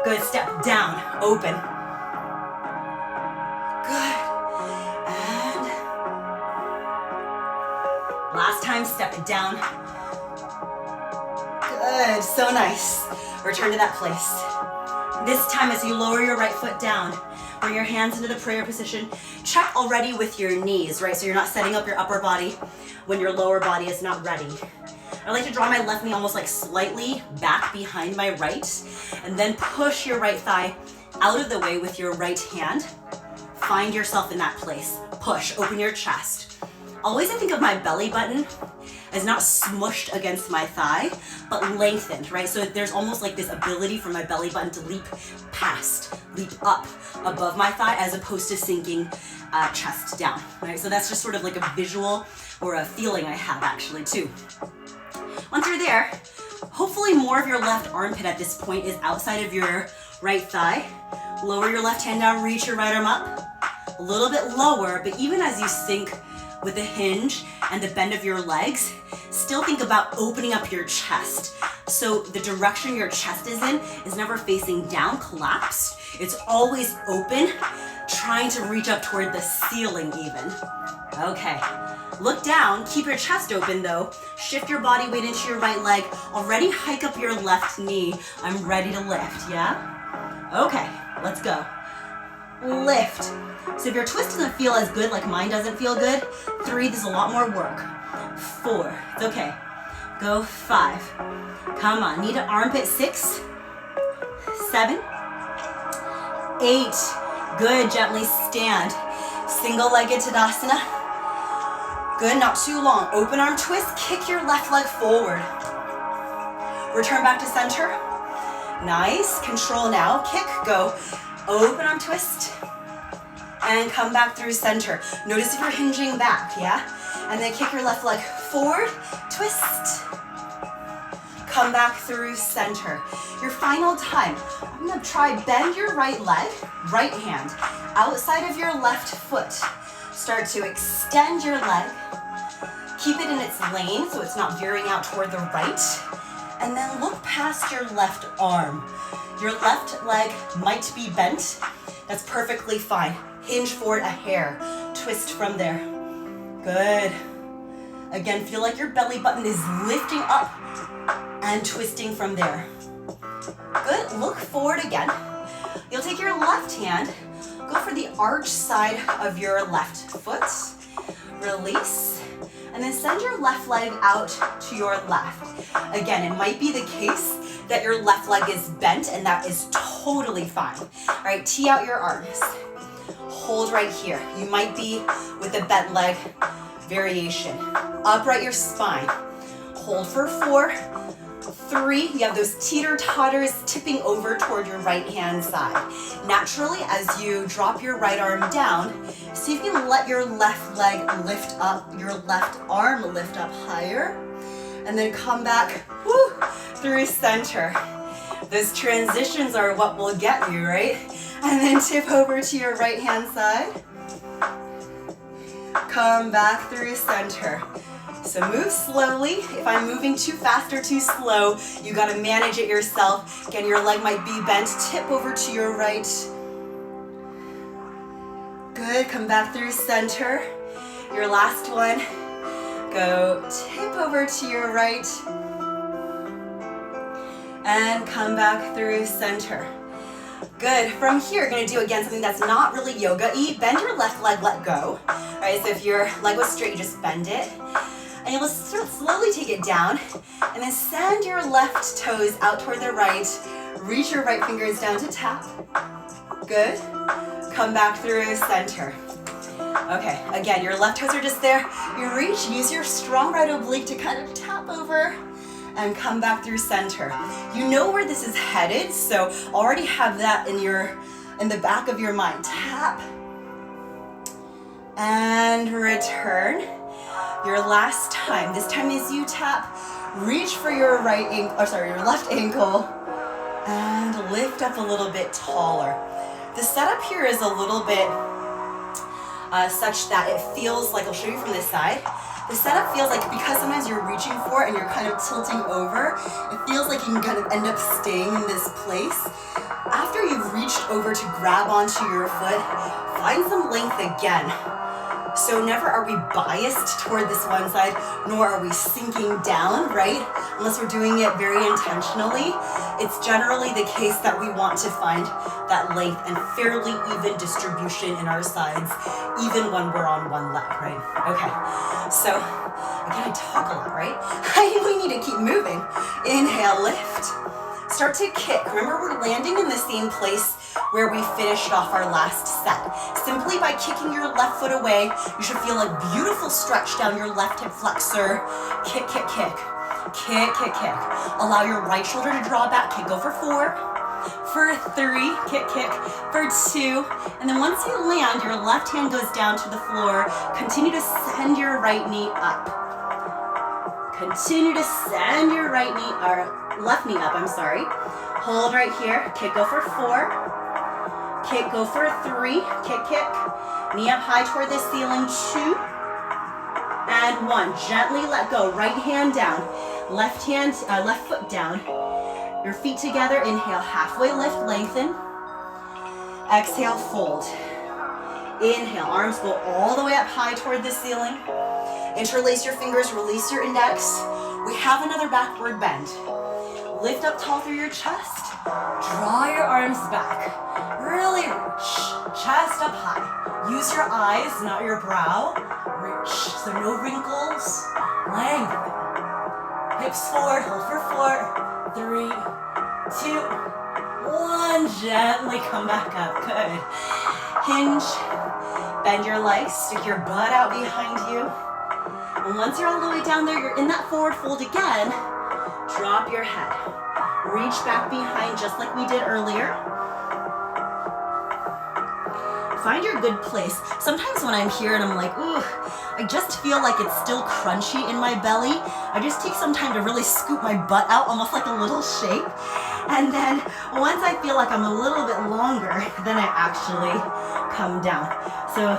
Good. Step down. Open. Good. And last time, step it down. Good. So nice. Return to that place. This time, as you lower your right foot down, bring your hands into the prayer position. Check already with your knees, right? So you're not setting up your upper body when your lower body is not ready. I like to draw my left knee almost like slightly back behind my right, and then push your right thigh out of the way with your right hand. Find yourself in that place. Push, open your chest. Always I think of my belly button as not smushed against my thigh, but lengthened, right? So there's almost like this ability for my belly button to leap past, leap up above my thigh as opposed to sinking chest down, right? So that's just sort of like a visual or a feeling I have actually too. Once you're there, hopefully more of your left armpit at this point is outside of your right thigh. Lower your left hand down, reach your right arm up. A little bit lower, but even as you sink with the hinge and the bend of your legs, still think about opening up your chest. So the direction your chest is in is never facing down, collapsed. It's always open, trying to reach up toward the ceiling even. Okay. Look down, keep your chest open though. Shift your body weight into your right leg. Already hike up your left knee. I'm ready to lift, yeah? Okay, let's go. Lift. So if your twist doesn't feel as good, like mine doesn't feel good, 3, there's a lot more work. 4, it's okay. Go 5. Come on, knee to armpit, 6, 7, 8. Good, gently stand. Single-legged Tadasana. Good, not too long. Open arm twist, kick your left leg forward. Return back to center. Nice, control now. Kick, go. Open arm twist. And come back through center. Notice if you're hinging back, yeah? And then kick your left leg forward, twist. Come back through center. Your final time, I'm gonna try bend your right leg, right hand, outside of your left foot. Start to extend your leg. Keep it in its lane so it's not veering out toward the right. And then look past your left arm. Your left leg might be bent. That's perfectly fine. Hinge forward a hair. Twist from there. Good. Again, feel like your belly button is lifting up and twisting from there. Good. Look forward again. You'll take your left hand, go for the arch side of your left foot. Release. And then send your left leg out to your left. Again, it might be the case that your left leg is bent, and that is totally fine. All right, tee out your arms. Hold right here. You might be with the bent leg variation. Upright your spine. Hold for 4, 3. You have those teeter-totters tipping over toward your right-hand side. Naturally, as you drop your right arm down, see if you can let your left leg lift up, your left arm lift up higher. And and then come back, woo, through center. Those transitions are what will get you, right? And then tip over to your right hand side. Come back through center. So move slowly. If I'm moving too fast or too slow, you gotta manage it yourself. Again, your leg might be bent. Tip over to your right. Good, come back through center. Your last one. Go tip over to your right. And come back through center. Good. From here, you're gonna do again something that's not really yoga-y. Bend your left leg, let go. All right, so if your leg was straight, you just bend it. And you'll slowly take it down, and then send your left toes out toward the right. Reach your right fingers down to tap. Good. Come back through center. Okay, again, your left toes are just there. You reach, use your strong right oblique to kind of tap over and come back through center. You know where this is headed, so already have that in the back of your mind. Tap and return. Your last time. This time as you tap, reach for your your left ankle and lift up a little bit taller. The setup here is a little bit such that it feels like, I'll show you from this side. The setup feels like, because sometimes you're reaching for it and you're kind of tilting over, it feels like you can kind of end up staying in this place. After you've reached over to grab onto your foot, find some length again. So never are we biased toward this one side, nor are we sinking down, right? Unless we're doing it very intentionally. It's generally the case that we want to find that length and fairly even distribution in our sides, even when we're on one leg, right? Okay, so again, I talk a lot, right? We need to keep moving. Inhale, lift. Start to kick. Remember, we're landing in the same place where we finished off our last set. Simply by kicking your left foot away, you should feel a beautiful stretch down your left hip flexor. Kick, kick, kick. Kick, kick, kick. Allow your right shoulder to draw back. Kick, go for 4. For 3, kick, kick. For 2. And then once you land, your left hand goes down to the floor. Continue to send your right knee up. Continue to send your right knee, or left knee up, I'm sorry. Hold right here. Kick, go for 4. Kick, go for 3. Kick, kick. Knee up high toward the ceiling. 2. And 1. Gently let go. Right hand down. Left foot down. Your feet together. Inhale, halfway lift, lengthen. Exhale, fold. Inhale, arms go all the way up high toward the ceiling. Interlace your fingers, release your index. We have another backward bend. Lift up tall through your chest. Draw your arms back. Really reach. Chest up high. Use your eyes, not your brow. Reach. So no wrinkles. Lengthen. Hips forward. Hold for 4, 3, 2, 1. Gently come back up. Good. Hinge. Bend your legs. Stick your butt out behind you. And once you're all the way down there, you're in that forward fold again. Drop your head. Reach back behind just like we did earlier. Find your good place. Sometimes when I'm here and I'm like, ooh, I just feel like it's still crunchy in my belly, I just take some time to really scoop my butt out, almost like a little shake. And then once I feel like I'm a little bit longer, then I actually come down. So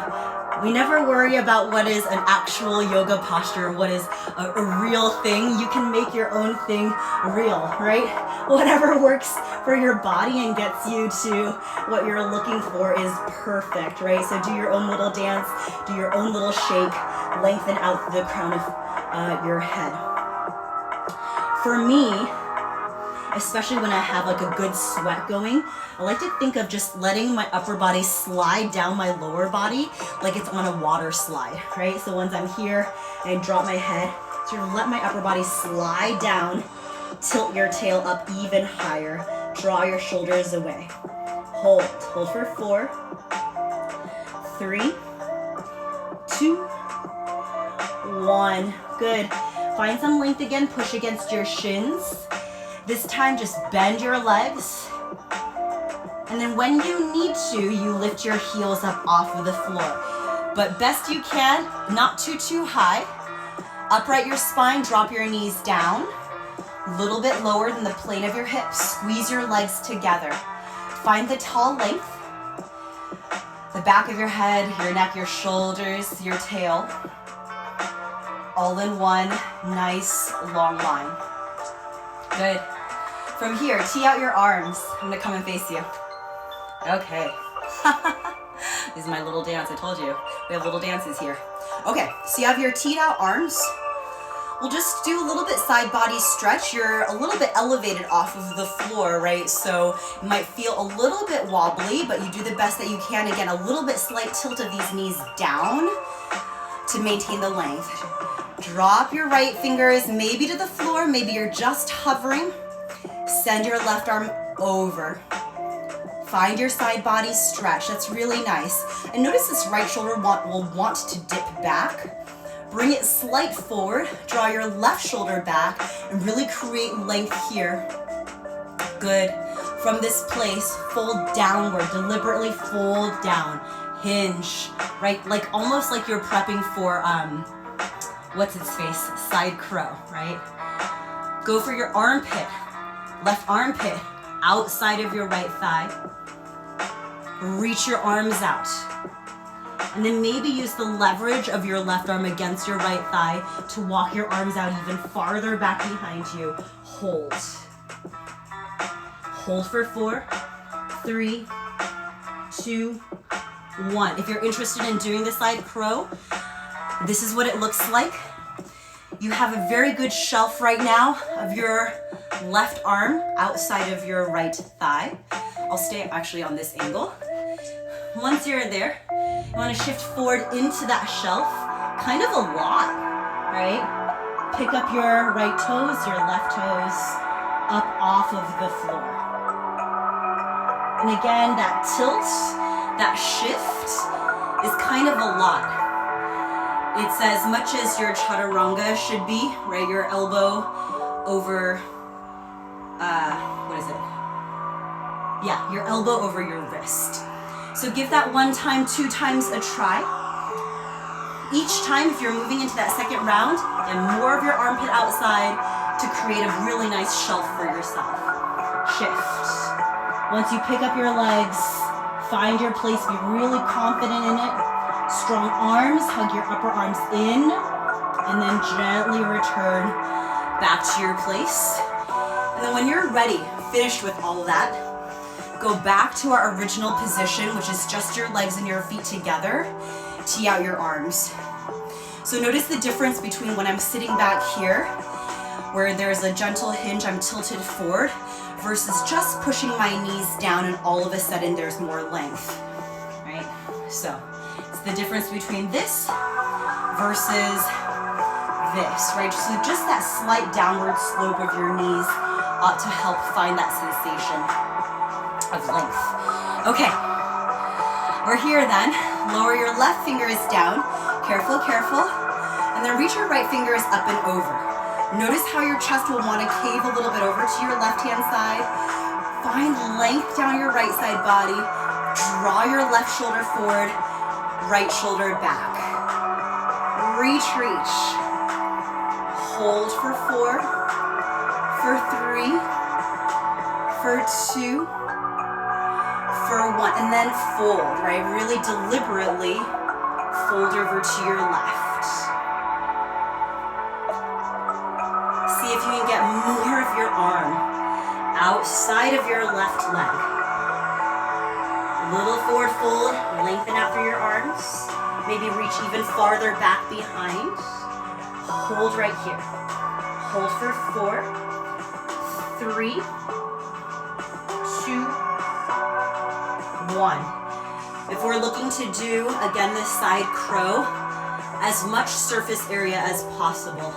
we never worry about what is an actual yoga posture, what is a real thing. You can make your own thing real, right? Whatever works for your body and gets you to what you're looking for is perfect, right? So do your own little dance, do your own little shake, lengthen out the crown of your head. For me, especially when I have like a good sweat going, I like to think of just letting my upper body slide down my lower body like it's on a water slide, right? So once I'm here and I drop my head, so you let my upper body slide down, tilt your tail up even higher, draw your shoulders away. Hold for 4, 3, 2, 1. Good. Find some length again, push against your shins. This time, just bend your legs. And then when you need to, you lift your heels up off of the floor. But best you can, not too high. Upright your spine, drop your knees down. A little bit lower than the plane of your hips. Squeeze your legs together. Find the tall length. The back of your head, your neck, your shoulders, your tail. All in one nice long line. Good. From here, tee out your arms. I'm gonna come and face you. Okay. This is my little dance, I told you. We have little dances here. Okay, so you have your teed out arms. We'll just do a little bit side body stretch. You're a little bit elevated off of the floor, right? So it might feel a little bit wobbly, but you do the best that you can. Again, a little bit slight tilt of these knees down to maintain the length. Drop your right fingers maybe to the floor, maybe you're just hovering. Send your left arm over. Find your side body stretch. That's really nice. And notice this right shoulder will want to dip back. Bring it slight forward. Draw your left shoulder back and really create length here. Good. From this place, fold downward. Deliberately fold down. Hinge, right? Like almost like you're prepping for, what's its face? Side crow, right? Go for your armpit. Left armpit outside of your right thigh. Reach your arms out. And then maybe use the leverage of your left arm against your right thigh to walk your arms out even farther back behind you. Hold. Hold for 4, 3, 2, 1. If you're interested in doing the side crow, this is what it looks like. You have a very good shelf right now of your left arm outside of your right thigh. I'll stay actually on this angle. Once you're there, you want to shift forward into that shelf, kind of a lot, right? Pick up your right toes, your left toes, up off of the floor. And again, that tilt, that shift is kind of a lot. It's as much as your chaturanga should be, right? Your elbow over, what is it? Yeah, your elbow over your wrist. So give that 1 time, 2 times a try. Each time, if you're moving into that second round, get more of your armpit outside to create a really nice shelf for yourself. Shift. Once you pick up your legs, find your place, be really confident in it. Strong arms, hug your upper arms in, and then gently return back to your place. And then when you're ready, finished with all of that, go back to our original position, which is just your legs and your feet together. Tee out your arms. So notice the difference between when I'm sitting back here, where there's a gentle hinge, I'm tilted forward, versus just pushing my knees down and all of a sudden there's more length, right? So it's the difference between this versus this, right? So just that slight downward slope of your knees ought to help find that sensation of length. Okay, we're here then. Lower your left fingers down. Careful, careful. And then reach your right fingers up and over. Notice how your chest will want to cave a little bit over to your left-hand side. Find length down your right side body. Draw your left shoulder forward, right shoulder back. Reach, reach. Hold for 4, for 3, for 2, for 1, and then fold, right? Really deliberately fold over to your left. See if you can get more of your arm outside of your left leg. A little forward fold, lengthen out through your arms. Maybe reach even farther back behind. Hold right here. Hold for 4, 3, 2, 1. If we're looking to do, again, this side crow, as much surface area as possible,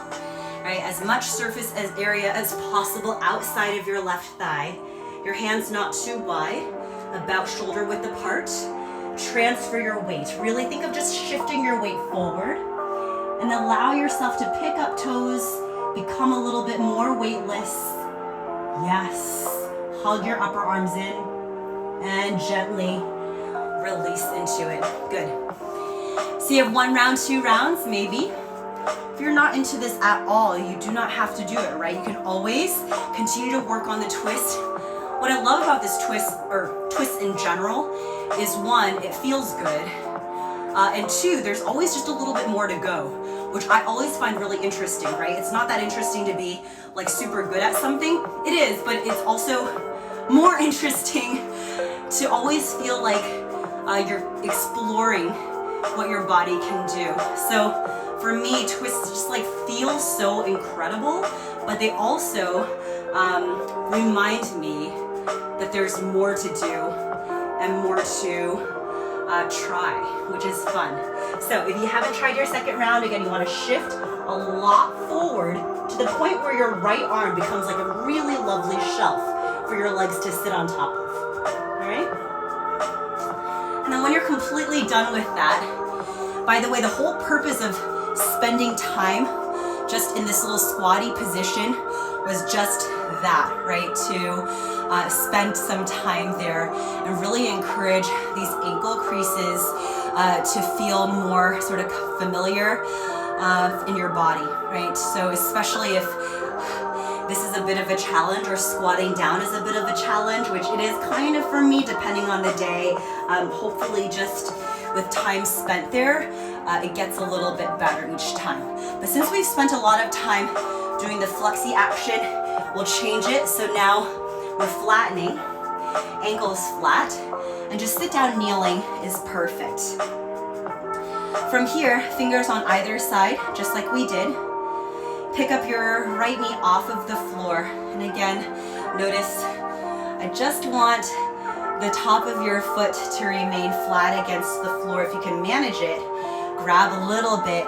right? As much surface area as possible outside of your left thigh. Your hands not too wide, about shoulder width apart. Transfer your weight. Really think of just shifting your weight forward and allow yourself to pick up toes, become a little bit more weightless. Yes. Hug your upper arms in and gently release into it. Good. So you have 1 round, 2 rounds, maybe. If you're not into this at all, you do not have to do it, right? You can always continue to work on the twist. What I love about this twist, or twists in general, is one, it feels good. And two, there's always just a little bit more to go, which I always find really interesting, right? It's not that interesting to be like super good at something. It is, but it's also more interesting to always feel like you're exploring what your body can do. So for me, twists just like feel so incredible, but they also remind me that there's more to do and more to try, which is fun. So if you haven't tried your second round, again, you want to shift a lot forward to the point where your right arm becomes like a really lovely shelf for your legs to sit on top of. All right? And then when you're completely done with that, by the way, the whole purpose of spending time just in this little squatty position was just that, right? To spend some time there and really encourage these ankle creases to feel more sort of familiar in your body, right? So especially if this is a bit of a challenge, or squatting down is a bit of a challenge, which it is kind of for me depending on the day. Hopefully just with time spent there, it gets a little bit better each time. But since we've spent a lot of time doing the flexi action, we'll change it. So now we're flattening, ankles flat, and just sit down kneeling is perfect. From here, fingers on either side, just like we did. Pick up your right knee off of the floor. And again, notice I just want the top of your foot to remain flat against the floor. If you can manage it, grab a little bit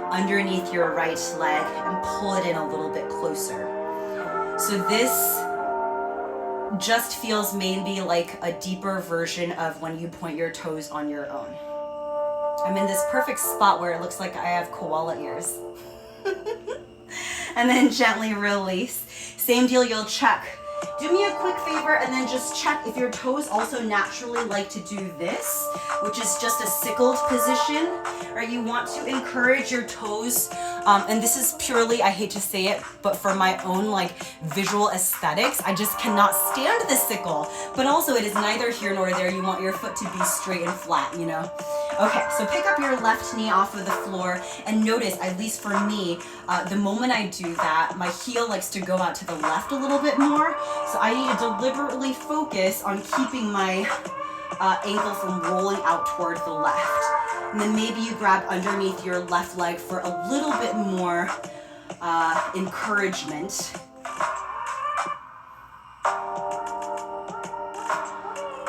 underneath your right leg and pull it in a little bit closer. So this just feels maybe like a deeper version of when you point your toes on your own. I'm in this perfect spot where it looks like I have koala ears. And then gently release. Same deal, you'll check. Do me a quick favor and then just check if your toes also naturally like to do this, which is just a sickled position, right? You want to encourage your toes, and this is purely, I hate to say it, but for my own like visual aesthetics, I just cannot stand the sickle. But also it is neither here nor there. You want your foot to be straight and flat, you know? Okay, so pick up your left knee off of the floor and notice, at least for me, the moment I do that, my heel likes to go out to the left a little bit more. So I need to deliberately focus on keeping my ankle from rolling out toward the left. And then maybe you grab underneath your left leg for a little bit more encouragement.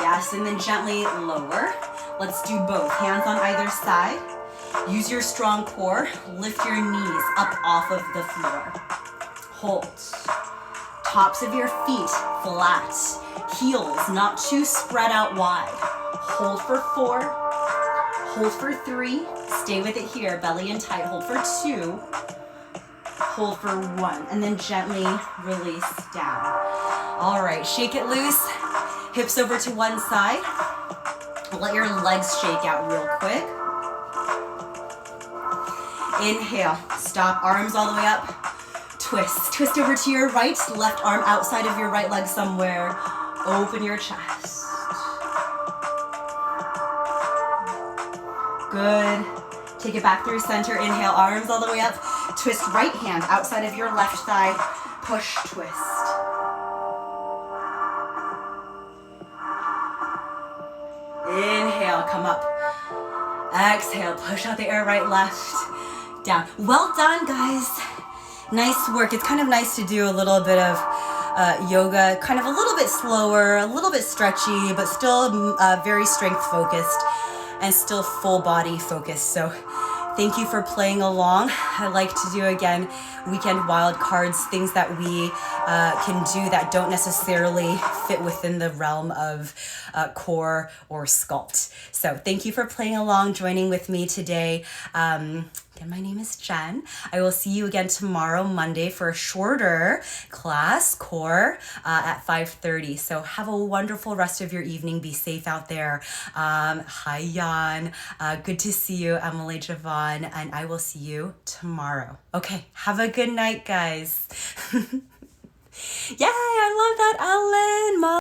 Yes, and then gently lower. Let's do both. Hands on either side. Use your strong core. Lift your knees up off of the floor. Hold. Tops of your feet flat. Heels not too spread out wide. Hold for 4. Hold for 3. Stay with it here. Belly in tight. Hold for 2. Hold for 1. And then gently release down. All right, shake it loose. Hips over to one side. Let your legs shake out real quick. Inhale, stop, arms all the way up. Twist, twist over to your right, left arm outside of your right leg somewhere. Open your chest. Good. Take it back through center. Inhale, arms all the way up. Twist right hand outside of your left thigh. Push, twist. Inhale, come up. Exhale, push out the air, right, left, down. Well done, guys. Nice work. It's kind of nice to do a little bit of yoga, kind of a little bit slower, a little bit stretchy, but still very strength focused and still full body focused. So thank you for playing along. I like to do, again, weekend wild cards, things that we can do that don't necessarily fit within the realm of core or sculpt. So thank you for playing along, joining with me today. Again, my name is Jen. I will see you again tomorrow, Monday, for a shorter class, core, at 5:30. So have a wonderful rest of your evening. Be safe out there. Hi, Jan. Good to see you, Emily Javon, and I will see you tomorrow. Okay, have a good night, guys. Yay, I love that, Ellen. Mom.